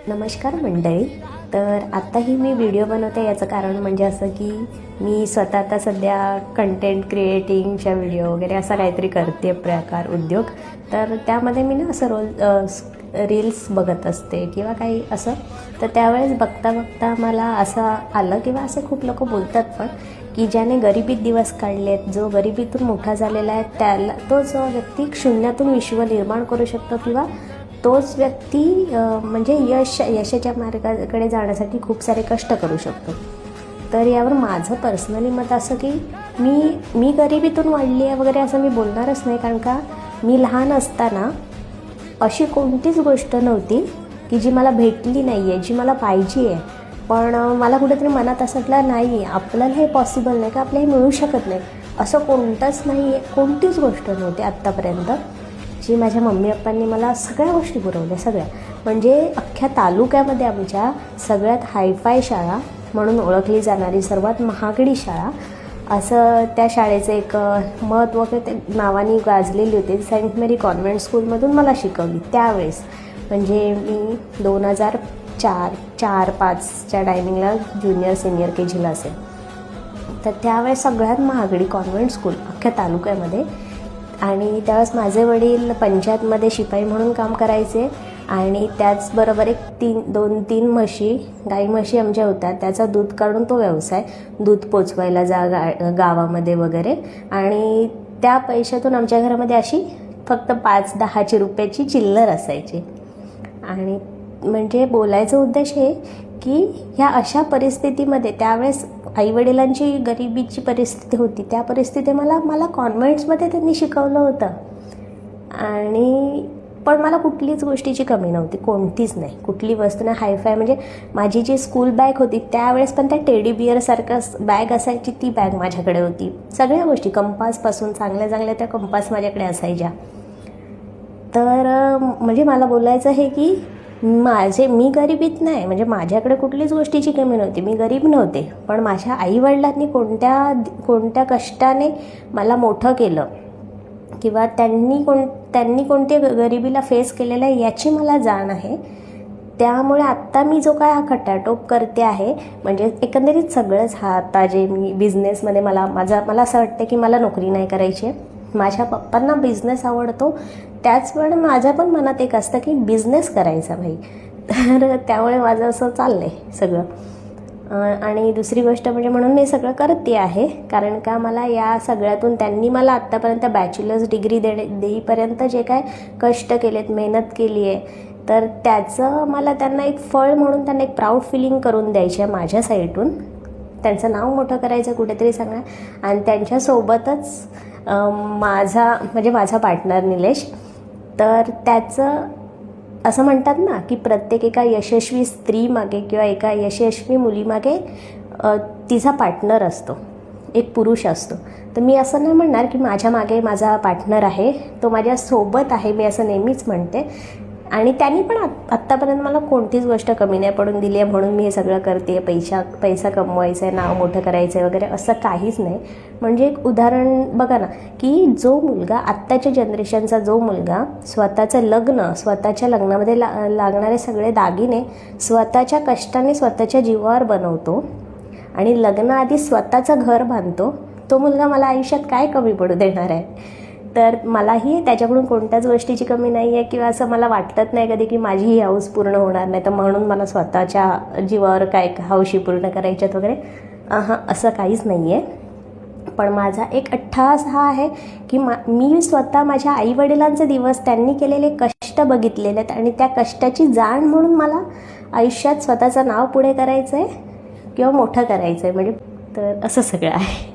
नमस्कार मंडळी. तर आत्ताही मी व्हिडिओ बनवते याचं कारण म्हणजे असं की मी स्वतः आता सध्या कंटेंट क्रिएटिंगच्या व्हिडिओ वगैरे असा काहीतरी करते प्रकार उद्योग. तर त्यामध्ये मी ना असं रील्स बघत असते किंवा काही असं. तर त्यावेळेस बघता बघता मला असं आलं किंवा असं खूप लोक बोलतात पण की ज्याने गरिबीत दिवस काढलेत, जो गरिबीतून मोठा झालेला आहे, त्याला तोच व्यक्ती शून्यातून विश्व निर्माण करू शकतो किंवा तोच व्यक्ती म्हणजे यशाच्या मार्गाकडे जाण्यासाठी खूप सारे कष्ट करू शकतो. तर यावर माझं पर्सनली मत असं की मी गरिबीतून वाढली आहे वगैरे असं मी बोलणारच नाही. कारण का मी लहान असताना अशी कोणतीच गोष्ट नव्हती की जी मला भेटली नाही आहे, जी मला पाहिजे आहे, पण मला कुठेतरी मनात असं वाटलं नाही, आपल्याला हे पॉसिबल नाही, का आपल्याला हे मिळू शकत नाही, असं कोणतंच नाही आहे. कोणतीच गोष्ट नव्हती आत्तापर्यंत जी माझ्या मम्मी पप्पांनी मला सगळ्या गोष्टी पुरवल्या. सगळ्या म्हणजे अख्ख्या तालुक्यामध्ये आमच्या सगळ्यात हायफाय शाळा म्हणून ओळखली जाणारी सर्वात महागडी शाळा, असं त्या शाळेचं एक महत्त्व ते नावाने गाजलेली होती. सेंट मेरी कॉन्व्हेंट स्कूलमधून मला शिकवली त्यावेळेस. म्हणजे मी 2004-5च्या टायमिंगला ज्युनियर सिनियर KGला असेल. तर त्यावेळेस सगळ्यात महागडी कॉन्व्हेंट स्कूल अख्ख्या तालुक्यामध्ये. आणि त्यावेळेस माझे वडील पंचायतमध्ये शिपाई म्हणून काम करायचे आणि त्याचबरोबर एक 2-3 म्हशी, गाई म्हशी आमच्या होत्या. त्याचा दूध काढून तो व्यवसाय, दूध पोचवायला गावामध्ये वगैरे. आणि त्या पैशातून आमच्या घरामध्ये अशी फक्त 5-10 रुपयाची चिल्लर असायची. आणि म्हणजे बोलायचा उद्देश हे की ह्या अशा परिस्थितीमध्ये त्यावेळेस आईवडिलांची गरिबीची परिस्थिती होती. त्या परिस्थितीत मला कॉन्व्हेंट्समध्ये त्यांनी शिकवलं होतं. आणि पण मला कुठलीच गोष्टीची कमी नव्हती, कोणतीच नाही, कुठली वस्तू नाही. हायफाय म्हणजे माझी जी स्कूल बॅग होती त्यावेळेस पण त्या टेडी बिअरसारखं बॅग असायची, ती बॅग माझ्याकडे होती. सगळ्या गोष्टी, कंपासपासून चांगल्या त्या कंपास माझ्याकडे असायच्या. तर म्हणजे मला बोलायचं आहे की मी गरिबीत नाही, म्हणजे माझ्याकडे कुठलीच गोष्टीची कमी नव्हती, मी गरीब नव्हते. पण माझ्या आईवडिलांनी कोणत्या कष्टाने मला मोठं केलं किंवा त्यांनी कोणत्या गरिबीला फेस केलेलं आहे याची मला जाण आहे. त्यामुळे आत्ता मी जो काय हा खटाटोप करते आहे, म्हणजे एकंदरीत सगळंच हा आता जे मी बिझनेसमध्ये मला असं वाटतं की मला नोकरी नाही करायची आहे. माझ्या पप्पांना बिझनेस आवडतो, त्याचप्रमाणे माझ्या पण मनात एक असतं की बिझनेस करायचा भाई. तर त्यामुळे माझं असं चाललं आहे सगळं. आणि दुसरी गोष्ट म्हणजे म्हणून मी सगळं करते आहे कारण का मला या सगळ्यातून त्यांनी मला आत्तापर्यंत बॅचलर्स डिग्री देईपर्यंत जे काय कष्ट केलेत, मेहनत केली आहे, तर त्याचं मला त्यांना एक फळ म्हणून त्यांना एक प्राऊड फिलिंग करून द्यायची आहे माझ्या साईडून. त्यांचं नाव मोठं करायचं कुठेतरी सांगणार. आणि त्यांच्यासोबतच माझा पार्टनर निलेश. तर त्याचं असं म्हणतात ना की प्रत्येक एका यशस्वी स्त्रीमागे किंवा एका यशस्वी मुलीमागे तिचा पार्टनर असतो, एक पुरुष असतो. तर मी असं नाही म्हणणार की माझ्या मागे माझा पार्टनर आहे, तो माझ्यासोबत आहे, मी असं नेहमीच म्हणते. आणि त्यांनी पण आत्तापर्यंत मला कोणतीच गोष्ट कमी नाही पडून दिली आहे म्हणून मी हे सगळं करते. पैसा कमवायचा आहे, नाव मोठं करायचं आहे वगैरे असं काहीच नाही. म्हणजे एक उदाहरण बघा ना की जो मुलगा आत्ताच्या जनरेशनचा जो मुलगा स्वतःच्या लग्नामध्ये लागणारे सगळे दागिने स्वतःच्या कष्टाने स्वतःच्या जीवावर बनवतो आणि लग्नाआधी स्वतःचं घर बांधतो, तो मुलगा मला आयुष्यात काय कमी पडू देणार आहे. तर मलाही त्याच्याकडून कोणत्याच गोष्टीची कमी नाही आहे किंवा असं मला वाटत नाही कधी की माझी ही हौस पूर्ण होणार नाही, तर म्हणून मला स्वतःच्या जीवावर काय हौशी पूर्ण करायच्यात वगैरे असं काहीच नाही आहे. पण माझा एक अट्टहास हा आहे की मी स्वतः माझ्या आईवडिलांचे दिवस, त्यांनी केलेले कष्ट बघितलेले आहेत आणि त्या कष्टाची जाण म्हणून मला आयुष्यात स्वतःचं नाव पुढे करायचं आहे किंवा मोठं करायचं आहे. म्हणजे तर असं सगळं आहे.